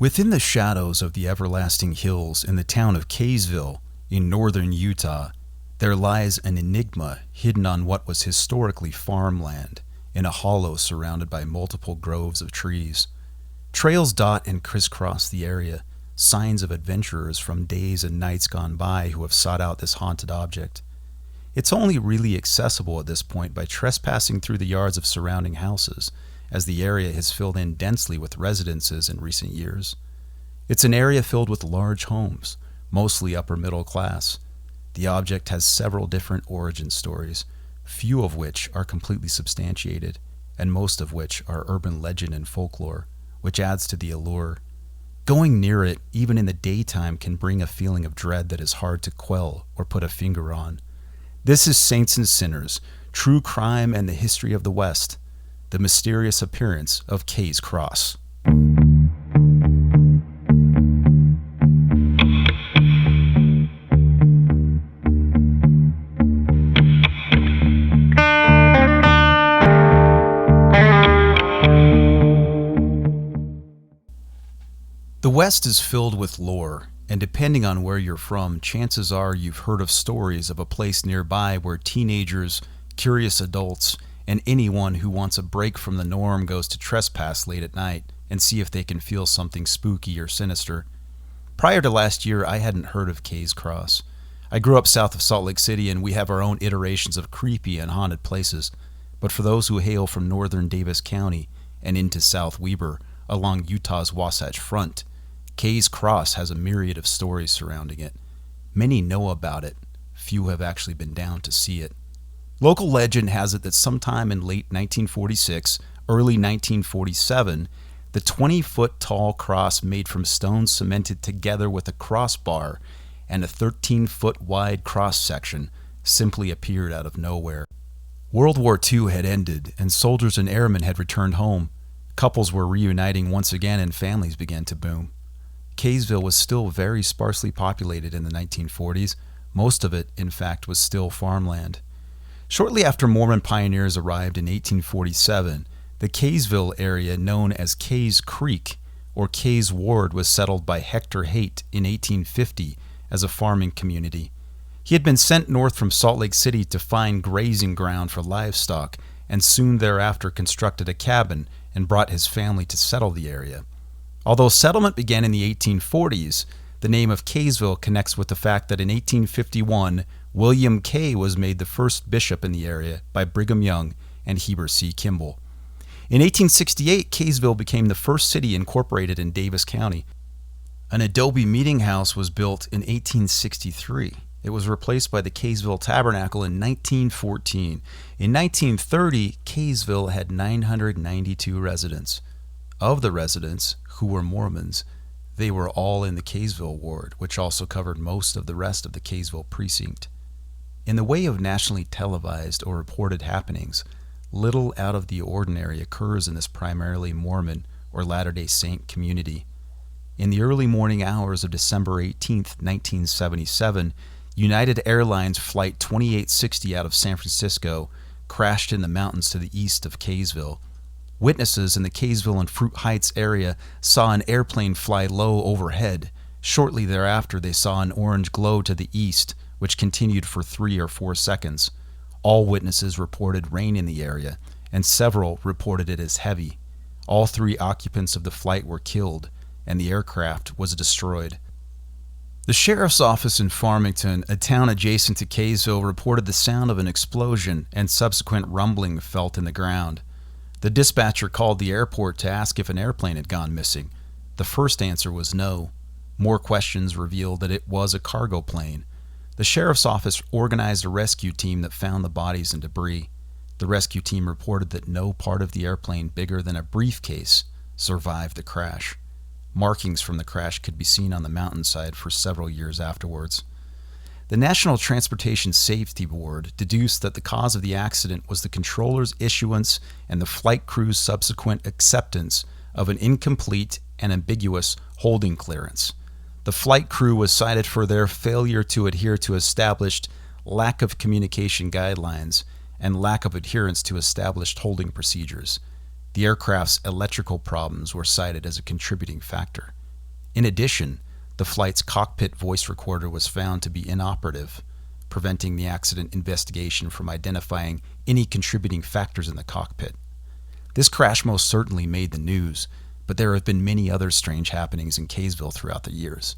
Within the shadows of the everlasting hills in the town of Kaysville, in northern Utah, there lies an enigma hidden on what was historically farmland, in a hollow surrounded by multiple groves of trees. Trails dot and crisscross the area, signs of adventurers from days and nights gone by who have sought out this haunted object. It's only really accessible at this point by trespassing through the yards of surrounding houses, as the area has filled in densely with residences in recent years. It's an area filled with large homes, mostly upper middle class. The object has several different origin stories, few of which are completely substantiated, and most of which are urban legend and folklore, which adds to the allure. Going near it, even in the daytime, can bring a feeling of dread that is hard to quell or put a finger on. This is Saints and Sinners, True Crime and the History of the West, the mysterious appearance of Kay's Cross. The West is filled with lore, and depending on where you're from, chances are you've heard of stories of a place nearby where teenagers, curious adults, and anyone who wants a break from the norm goes to trespass late at night and see if they can feel something spooky or sinister. Prior to last year, I hadn't heard of Kay's Cross. I grew up south of Salt Lake City, and we have our own iterations of creepy and haunted places. But for those who hail from northern Davis County and into South Weber along Utah's Wasatch Front, Kay's Cross has a myriad of stories surrounding it. Many know about it. Few have actually been down to see it. Local legend has it that sometime in late 1946, early 1947, the 20-foot tall cross made from stone cemented together with a crossbar and a 13-foot wide cross-section simply appeared out of nowhere. World War II had ended, and soldiers and airmen had returned home. Couples were reuniting once again, and families began to boom. Kaysville was still very sparsely populated in the 1940s. Most of it, in fact, was still farmland. Shortly after Mormon pioneers arrived in 1847, the Kaysville area known as Kays Creek or Kays Ward was settled by Hector Haight in 1850 as a farming community. He had been sent north from Salt Lake City to find grazing ground for livestock, and soon thereafter constructed a cabin and brought his family to settle the area. Although settlement began in the 1840s, the name of Kaysville connects with the fact that in 1851, William Kay was made the first bishop in the area by Brigham Young and Heber C. Kimball. In 1868, Kaysville became the first city incorporated in Davis County. An adobe meeting house was built in 1863. It was replaced by the Kaysville Tabernacle in 1914. In 1930, Kaysville had 992 residents. Of the residents, who were Mormons, they were all in the Kaysville ward, which also covered most of the rest of the Kaysville precinct. In the way of nationally televised or reported happenings, little out of the ordinary occurs in this primarily Mormon or Latter-day Saint community. In the early morning hours of December 18, 1977, United Airlines Flight 2860 out of San Francisco crashed in the mountains to the east of Kaysville. Witnesses in the Kaysville and Fruit Heights area saw an airplane fly low overhead. Shortly thereafter, they saw an orange glow to the east, which continued for 3 or 4 seconds. All witnesses reported rain in the area, and several reported it as heavy. All 3 occupants of the flight were killed, and the aircraft was destroyed. The sheriff's office in Farmington, a town adjacent to Kaysville, reported the sound of an explosion and subsequent rumbling felt in the ground. The dispatcher called the airport to ask if an airplane had gone missing. The first answer was no. More questions revealed that it was a cargo plane. The sheriff's office organized a rescue team that found the bodies and debris. The rescue team reported that no part of the airplane bigger than a briefcase survived the crash. Markings from the crash could be seen on the mountainside for several years afterwards. The National Transportation Safety Board deduced that the cause of the accident was the controller's issuance and the flight crew's subsequent acceptance of an incomplete and ambiguous holding clearance. The flight crew was cited for their failure to adhere to established lack of communication guidelines and lack of adherence to established holding procedures. The aircraft's electrical problems were cited as a contributing factor. In addition, the flight's cockpit voice recorder was found to be inoperative, preventing the accident investigation from identifying any contributing factors in the cockpit. This crash most certainly made the news, but there have been many other strange happenings in Kaysville throughout the years.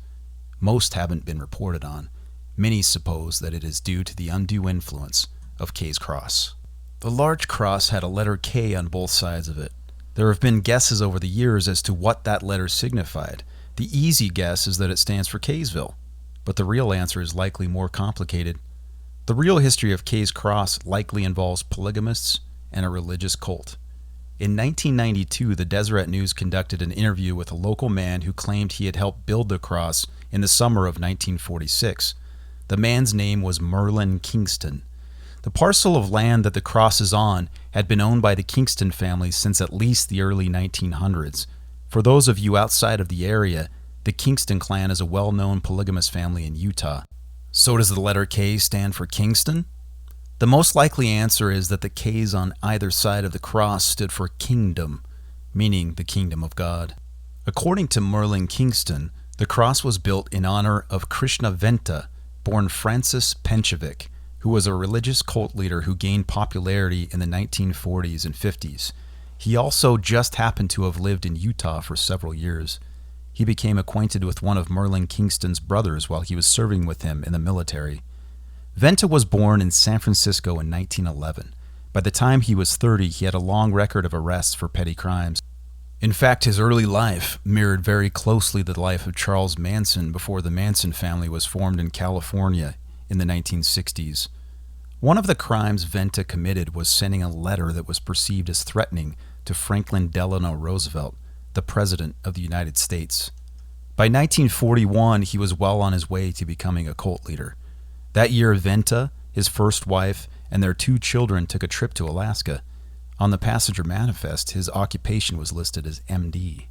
Most haven't been reported on. Many suppose that it is due to the undue influence of K's Cross. The large cross had a letter K on both sides of it. There have been guesses over the years as to what that letter signified. The easy guess is that it stands for Kaysville, but the real answer is likely more complicated. The real history of K's Cross likely involves polygamists and a religious cult. In 1992, the Deseret News conducted an interview with a local man who claimed he had helped build the cross in the summer of 1946. The man's name was Merlin Kingston. The parcel of land that the cross is on had been owned by the Kingston family since at least the early 1900s. For those of you outside of the area, the Kingston clan is a well-known polygamous family in Utah. So does the letter K stand for Kingston? The most likely answer is that the K's on either side of the cross stood for kingdom, meaning the kingdom of God. According to Merlin Kingston, the cross was built in honor of Krishna Venta, born Francis Penchevic, who was a religious cult leader who gained popularity in the 1940s and 50s. He also just happened to have lived in Utah for several years. He became acquainted with one of Merlin Kingston's brothers while he was serving with him in the military. Venta was born in San Francisco in 1911. By the time he was 30, he had a long record of arrests for petty crimes. In fact, his early life mirrored very closely the life of Charles Manson before the Manson family was formed in California in the 1960s. One of the crimes Venta committed was sending a letter that was perceived as threatening to Franklin Delano Roosevelt, the President of the United States. By 1941, he was well on his way to becoming a cult leader. That year, Venta, his first wife, and their 2 children took a trip to Alaska. On the passenger manifest, his occupation was listed as MD.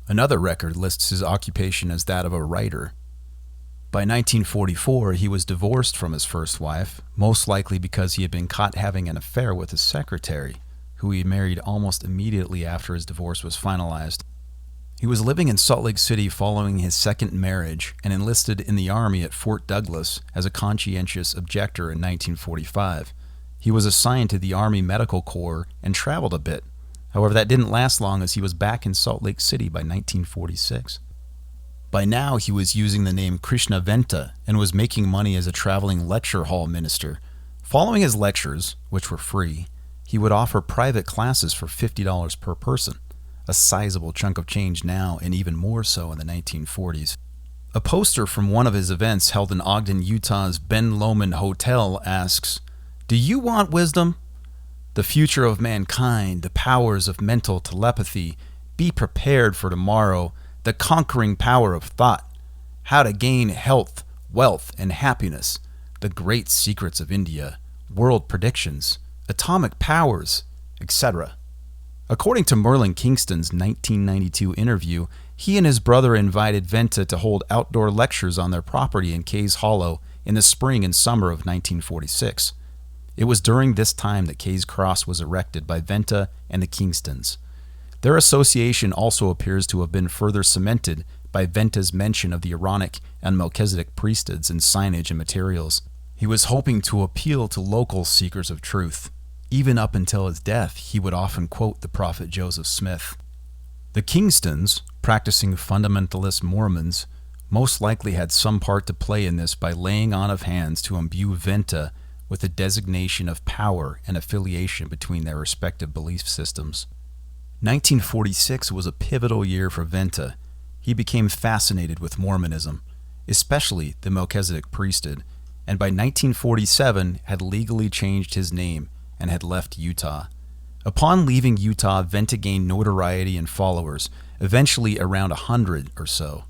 Another record lists his occupation as that of a writer. By 1944, he was divorced from his first wife, most likely because he had been caught having an affair with his secretary, who he married almost immediately after his divorce was finalized. He was living in Salt Lake City following his second marriage and enlisted in the Army at Fort Douglas as a conscientious objector in 1945. He was assigned to the Army Medical Corps and traveled a bit. However, that didn't last long as he was back in Salt Lake City by 1946. By now, he was using the name Krishna Venta and was making money as a traveling lecture hall minister. Following his lectures, which were free, he would offer private classes for $50 per person, a sizable chunk of change now and even more so in the 1940s. A poster from one of his events held in Ogden, Utah's Ben Lomond Hotel asks, "Do you want wisdom? The future of mankind, the powers of mental telepathy, be prepared for tomorrow, the conquering power of thought, how to gain health, wealth, and happiness, the great secrets of India, world predictions, atomic powers, etc." According to Merlin Kingston's 1992 interview, he and his brother invited Venta to hold outdoor lectures on their property in Kays Hollow in the spring and summer of 1946. It was during this time that K's Cross was erected by Venta and the Kingstons. Their association also appears to have been further cemented by Venta's mention of the Aaronic and Melchizedek priesthoods in signage and materials. He was hoping to appeal to local seekers of truth. Even up until his death, he would often quote the prophet Joseph Smith. The Kingstons, practicing fundamentalist Mormons, most likely had some part to play in this by laying on of hands to imbue Venta with a designation of power and affiliation between their respective belief systems. 1946 was a pivotal year for Venta. He became fascinated with Mormonism, especially the Melchizedek priesthood, and by 1947 had legally changed his name and had left Utah. Upon leaving Utah, Venta gained notoriety and followers, eventually around 100 or so.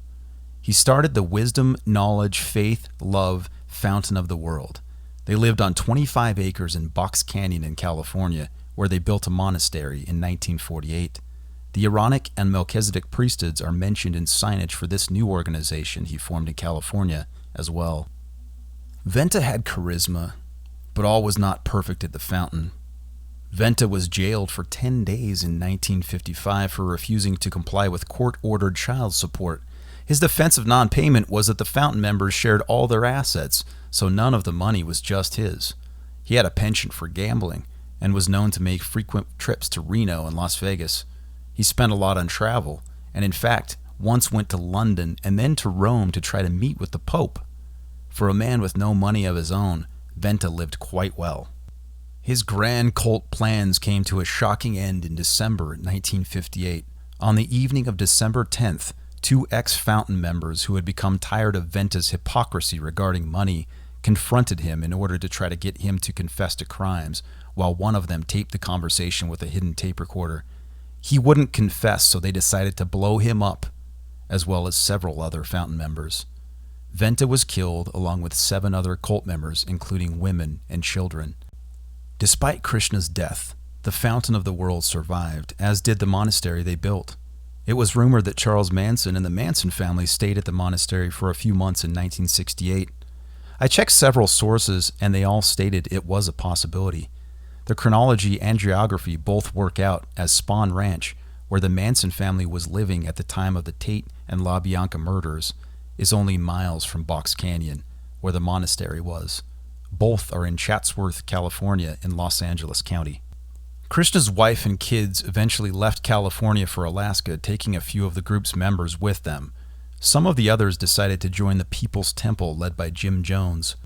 He started the Wisdom, Knowledge, Faith, Love Fountain of the World. They lived on 25 acres in Box Canyon in California, where they built a monastery in 1948. The Aaronic and Melchizedek priesthoods are mentioned in signage for this new organization he formed in California as well. Venta had charisma, but all was not perfect at the fountain. Venta was jailed for 10 days in 1955 for refusing to comply with court-ordered child support. His defense of non-payment was that the fountain members shared all their assets, so none of the money was just his. He had a penchant for gambling and was known to make frequent trips to Reno and Las Vegas. He spent a lot on travel, and in fact, once went to London and then to Rome to try to meet with the Pope. For a man with no money of his own, Venta lived quite well. His grand cult plans came to a shocking end in December 1958. On the evening of December 10th, two ex-Fountain members who had become tired of Venta's hypocrisy regarding money confronted him in order to try to get him to confess to crimes, while one of them taped the conversation with a hidden tape recorder. He wouldn't confess, so they decided to blow him up, as well as several other Fountain members. Venta was killed along with 7 other cult members, including women and children. Despite Krishna's death, the Fountain of the World survived, as did the monastery they built. It was rumored that Charles Manson and the Manson family stayed at the monastery for a few months in 1968. I checked several sources, and they all stated it was a possibility. The chronology and geography both work out, as Spawn Ranch, where the Manson family was living at the time of the Tate and La Bianca murders, is only miles from Box Canyon, where the monastery was. Both are in Chatsworth, California, in Los Angeles County. Krishna's wife and kids eventually left California for Alaska, taking a few of the group's members with them. Some of the others decided to join the People's Temple led by Jim Jones.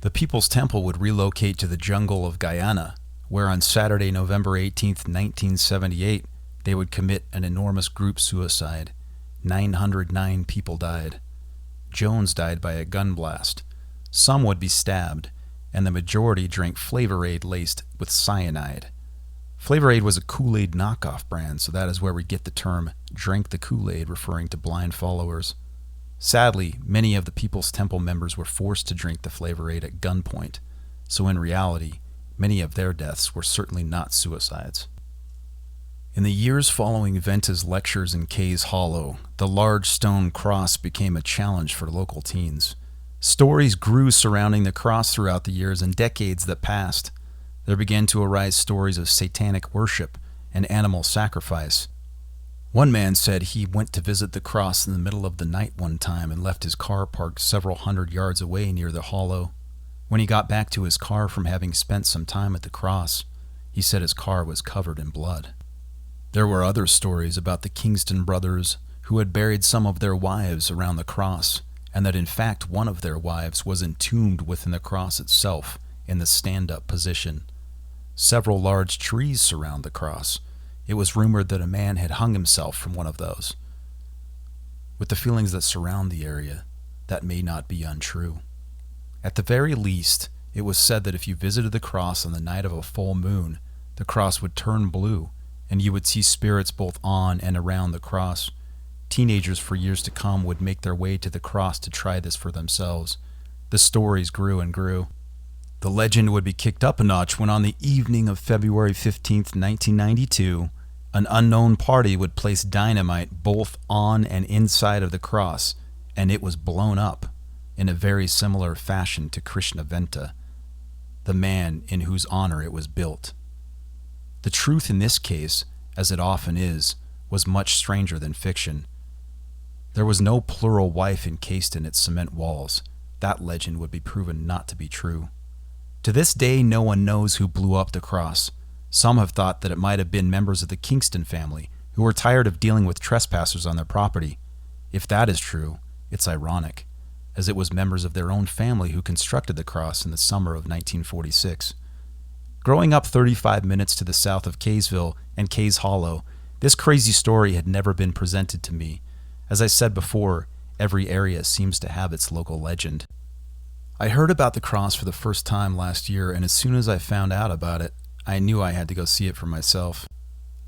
The People's Temple would relocate to the jungle of Guyana, where on Saturday, November 18, 1978, they would commit an enormous group suicide. 909 people died. Jones died by a gun blast. Some would be stabbed, and the majority drank Flavor Aid laced with cyanide. Flavor Aid was a Kool-Aid knockoff brand, so that is where we get the term "drank the Kool-Aid," referring to blind followers. Sadly, many of the People's Temple members were forced to drink the Flavor Aid at gunpoint, so in reality, many of their deaths were certainly not suicides. In the years following Venta's lectures in Kay's Hollow, the large stone cross became a challenge for local teens. Stories grew surrounding the cross throughout the years and decades that passed. There began to arise stories of satanic worship and animal sacrifice. One man said he went to visit the cross in the middle of the night one time and left his car parked several hundred yards away near the hollow. When he got back to his car from having spent some time at the cross, he said his car was covered in blood. There were other stories about the Kingston brothers who had buried some of their wives around the cross, and that in fact one of their wives was entombed within the cross itself in the stand-up position. Several large trees surround the cross. It was rumored that a man had hung himself from one of those. With the feelings that surround the area, that may not be untrue. At the very least, it was said that if you visited the cross on the night of a full moon, the cross would turn blue, and you would see spirits both on and around the cross. Teenagers for years to come would make their way to the cross to try this for themselves. The stories grew and grew. The legend would be kicked up a notch when on the evening of February 15th, 1992, an unknown party would place dynamite both on and inside of the cross, and it was blown up in a very similar fashion to Krishna Venta, the man in whose honor it was built. The truth in this case, as it often is, was much stranger than fiction. There was no plural wife encased in its cement walls. That legend would be proven not to be true. To this day, no one knows who blew up the cross. Some have thought that it might have been members of the Kingston family who were tired of dealing with trespassers on their property. If that is true, it's ironic, as it was members of their own family who constructed the cross in the summer of 1946. Growing up 35 minutes to the south of Kaysville and Kays Hollow, this crazy story had never been presented to me. As I said before, every area seems to have its local legend. I heard about the cross for the first time last year, and as soon as I found out about it, I knew I had to go see it for myself.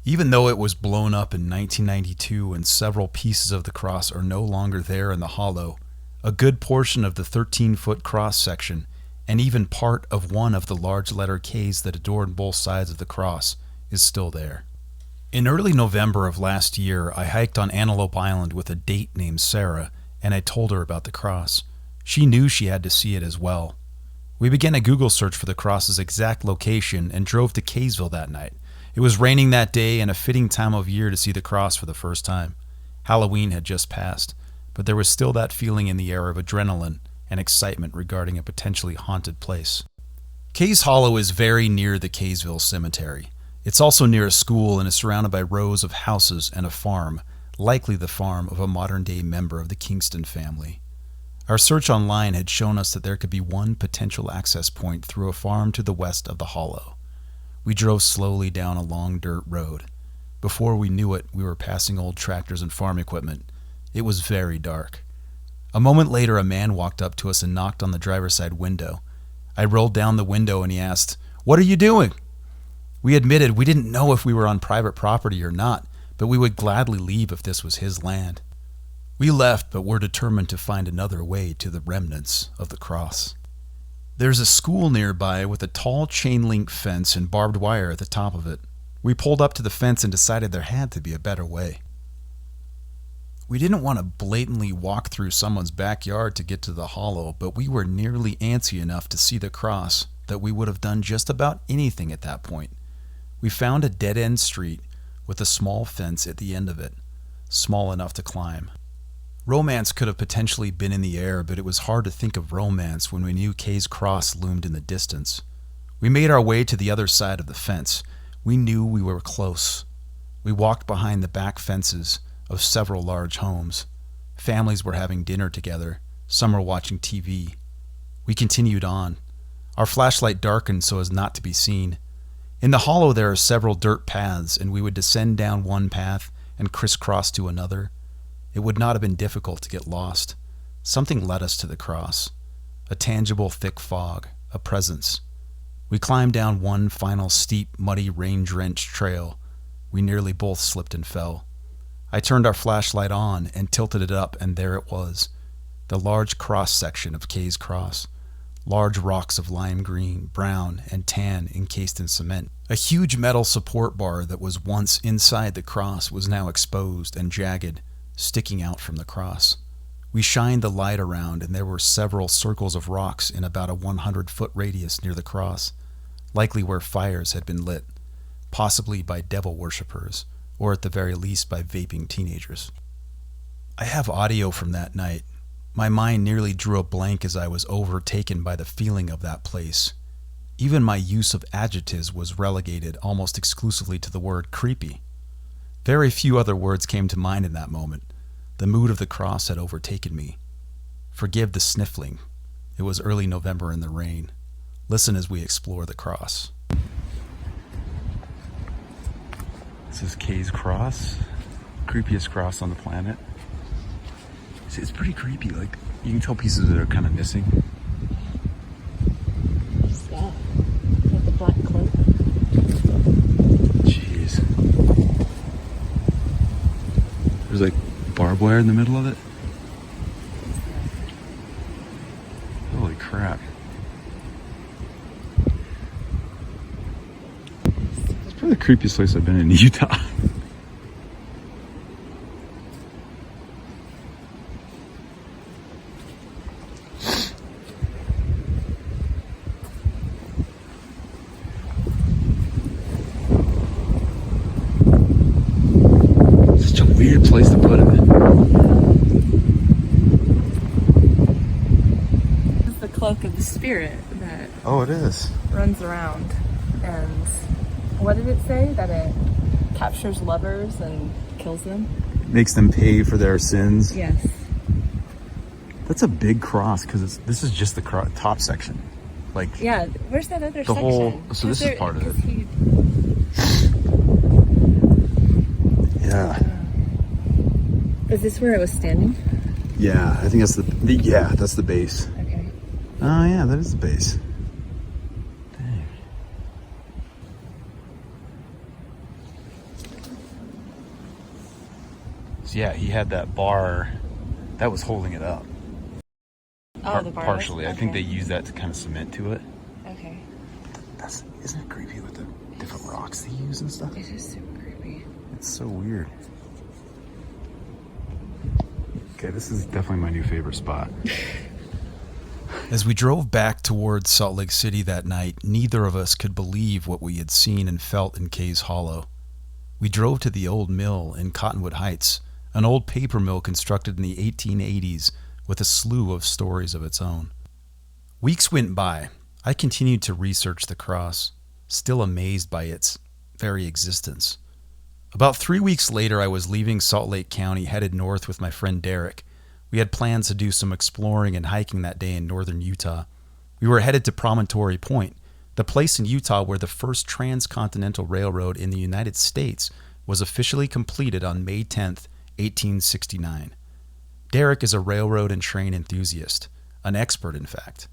Even though it was blown up in 1992 and several pieces of the cross are no longer there in the hollow, a good portion of the 13-foot cross section, and even part of one of the large letter Ks that adorn both sides of the cross, is still there. In early November of last year, I hiked on Antelope Island with a date named Sarah, and I told her about the cross. She knew she had to see it as well. We began a Google search for the cross's exact location and drove to Kaysville that night. It was raining that day and a fitting time of year to see the cross for the first time. Halloween had just passed, but there was still that feeling in the air of adrenaline and excitement regarding a potentially haunted place. Kays Hollow is very near the Kaysville Cemetery. It's also near a school and is surrounded by rows of houses and a farm, likely the farm of a modern-day member of the Kingston family. Our search online had shown us that there could be one potential access point through a farm to the west of the hollow. We drove slowly down a long dirt road. Before we knew it, we were passing old tractors and farm equipment. It was very dark. A moment later, a man walked up to us and knocked on the driver's side window. I rolled down the window and he asked, "What are you doing?" We admitted we didn't know if we were on private property or not, but we would gladly leave if this was his land. We left, but were determined to find another way to the remnants of the cross. There's a school nearby with a tall chain-link fence and barbed wire at the top of it. We pulled up to the fence and decided there had to be a better way. We didn't want to blatantly walk through someone's backyard to get to the hollow, but we were nearly antsy enough to see the cross that we would have done just about anything at that point. We found a dead-end street with a small fence at the end of it, small enough to climb. Romance could have potentially been in the air, but it was hard to think of romance when we knew Kay's Cross loomed in the distance. We made our way to the other side of the fence. We knew we were close. We walked behind the back fences of several large homes. Families were having dinner together. Some were watching TV. We continued on. Our flashlight darkened so as not to be seen. In the hollow there are several dirt paths, and we would descend down one path and crisscross to another. It would not have been difficult to get lost. Something led us to the cross. A tangible thick fog, a presence. We climbed down one final steep, muddy, rain-drenched trail. We nearly both slipped and fell. I turned our flashlight on and tilted it up, and there it was, the large cross-section of Kay's Cross. Large rocks of lime green, brown, and tan encased in cement. A huge metal support bar that was once inside the cross was now exposed and jagged, sticking out from the cross. We shined the light around, and there were several circles of rocks in about a 100-foot radius near the cross, likely where fires had been lit, possibly by devil worshippers, or at the very least by vaping teenagers. I have audio from that night. My mind nearly drew a blank as I was overtaken by the feeling of that place. Even my use of adjectives was relegated almost exclusively to the word creepy. Very few other words came to mind in that moment. The mood of the cross had overtaken me. Forgive the sniffling. It was early November in the rain. Listen as we explore the cross. This is Kay's Cross, creepiest cross on the planet. See, it's pretty creepy. Like, you can tell pieces that are kind of missing. What's that? Like the black cloak. Jeez. There's like barbed wire in the middle of it. Holy crap. It's probably the creepiest place I've been in Utah. Such a weird place to put it. It's the cloak of the spirit that Oh, it is. runs around. And what did it say? That it captures lovers and kills them? Makes them pay for their sins. Yes. That's a big cross because this is just the top section. Like, Yeah, where's that other the section? whole. So this is part of it. Yeah. Is this where it was standing? Yeah, I think that's that's the base. Okay. Oh yeah, that is the base. Dang. So yeah, he had that bar that was holding it up. Oh, the bar. Partially. Okay. I think they used that to kind of cement to it. Okay. Isn't it creepy with the different rocks they use and stuff? It is super creepy. It's so weird. Okay, this is definitely my new favorite spot. As we drove back towards Salt Lake City that night, neither of us could believe what we had seen and felt in Kay's Hollow. We drove to the old mill in Cottonwood Heights, an old paper mill constructed in the 1880s with a slew of stories of its own. Weeks went by. I continued to research the cross, still amazed by its very existence. About 3 weeks later, I was leaving Salt Lake County, headed north with my friend Derek. We had plans to do some exploring and hiking that day in northern Utah. We were headed to Promontory Point, the place in Utah where the first transcontinental railroad in the United States was officially completed on May 10th, 1869. Derek is a railroad and train enthusiast, an expert in fact.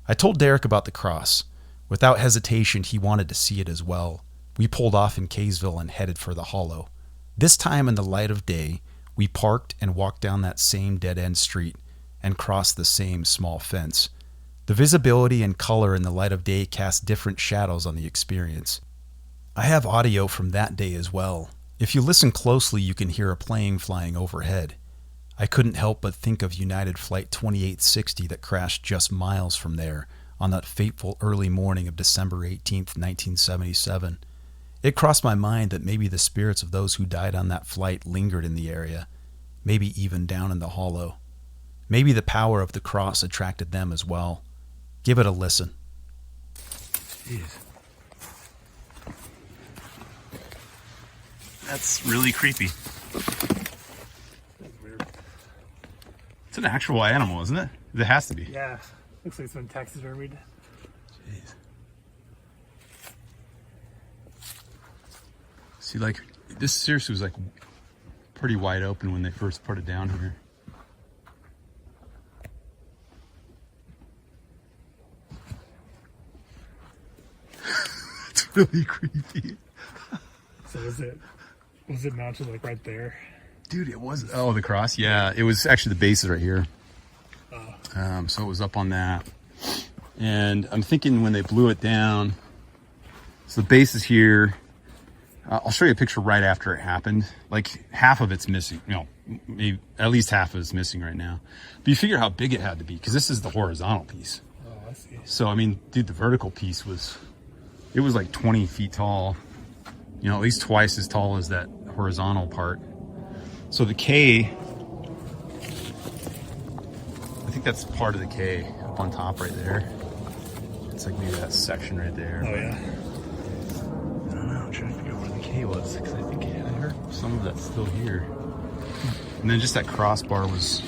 I told Derek about the cross. Without hesitation, he wanted to see it as well. We pulled off in Kaysville and headed for the hollow. This time in the light of day, we parked and walked down that same dead-end street and crossed the same small fence. The visibility and color in the light of day cast different shadows on the experience. I have audio from that day as well. If you listen closely, you can hear a plane flying overhead. I couldn't help but think of United Flight 2860 that crashed just miles from there on that fateful early morning of December 18th, 1977. It crossed my mind that maybe the spirits of those who died on that flight lingered in the area, maybe even down in the hollow. Maybe the power of the cross attracted them as well. Give it a listen. Jeez. That's really creepy. That's weird. It's an actual animal, isn't it? It has to be. Yeah. Looks like it's been taxidermied. Jeez. See, like, this seriously was like pretty wide open when they first put it down here. It's really creepy. So was it mounted like right there? Dude, it was, oh, the cross? Yeah, it was actually the base is right here. So it was up on that. And I'm thinking when they blew it down, so the base is here. I'll show you a picture right after it happened. Like half of it's missing, maybe at least half of it's missing right now. But you figure how big it had to be, because this is the horizontal piece. Oh, I see. So, I mean, dude, the vertical piece it was like 20 feet tall, at least twice as tall as that horizontal part. So the K, I think that's part of the K up on top right there. It's like maybe that section right there. Oh, yeah. I don't know, I'm trying to figure out where the K was, because I think I heard some of that's still here. And then just that crossbar was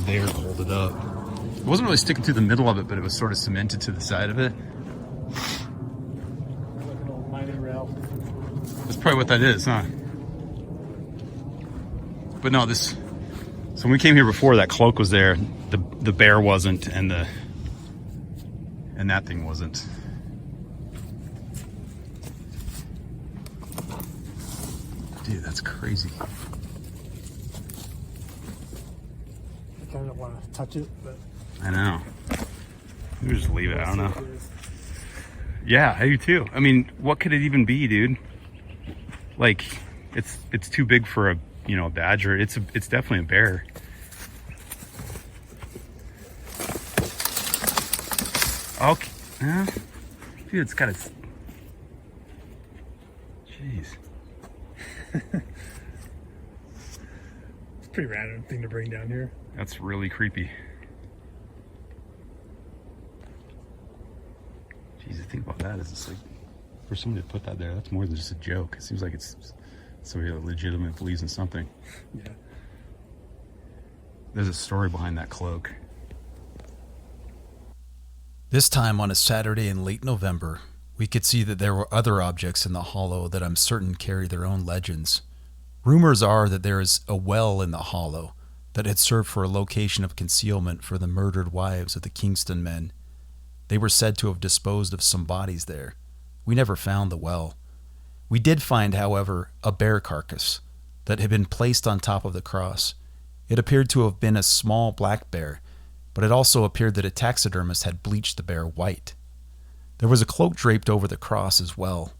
there to hold it up. It wasn't really sticking through the middle of it, but it was sort of cemented to the side of it. Like an old mining rail. That's probably what that is, huh? But no, so when we came here before, that cloak was there. The bear wasn't, and that thing wasn't. Dude, that's crazy. I kind of want to touch it, but I know. Maybe just leave it. I don't know. Yeah, I do too. I mean, what could it even be, dude? Like, it's too big for a badger. It's definitely a bear. Okay. Yeah. Dude, it's got its. Jeez. It's a pretty random thing to bring down here. That's really creepy. Jeez, the thing about that is it's like, for somebody to put that there, that's more than just a joke. It seems like it's somebody that legitimately believes in something. Yeah. There's a story behind that cloak. This time on a Saturday in late November, we could see that there were other objects in the hollow that I'm certain carry their own legends. Rumors are that there is a well in the hollow that had served for a location of concealment for the murdered wives of the Kingston men. They were said to have disposed of some bodies there. We never found the well. We did find, however, a bear carcass that had been placed on top of the cross. It appeared to have been a small black bear, but it also appeared that a taxidermist had bleached the bear white. There was a cloak draped over the cross as well.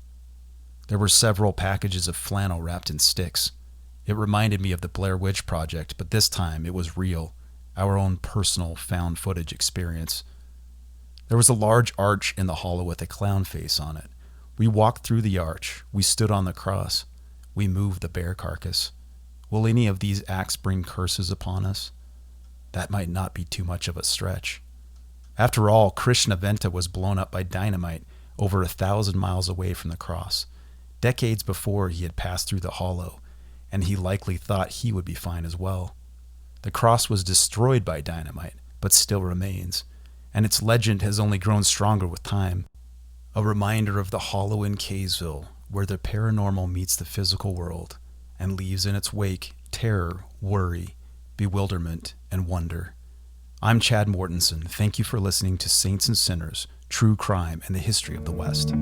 There were several packages of flannel wrapped in sticks. It reminded me of the Blair Witch Project, but this time it was real, our own personal found footage experience. There was a large arch in the hollow with a clown face on it. We walked through the arch. We stood on the cross. We moved the bear carcass. Will any of these acts bring curses upon us? That might not be too much of a stretch. After all, Krishnaventa was blown up by dynamite over 1,000 miles away from the cross. Decades before, he had passed through the hollow, and he likely thought he would be fine as well. The cross was destroyed by dynamite, but still remains, and its legend has only grown stronger with time. A reminder of the hollow in Kaysville, where the paranormal meets the physical world and leaves in its wake terror, worry, bewilderment, and wonder. I'm Chad Mortensen. Thank you for listening to Saints and Sinners, True Crime and the History of the West.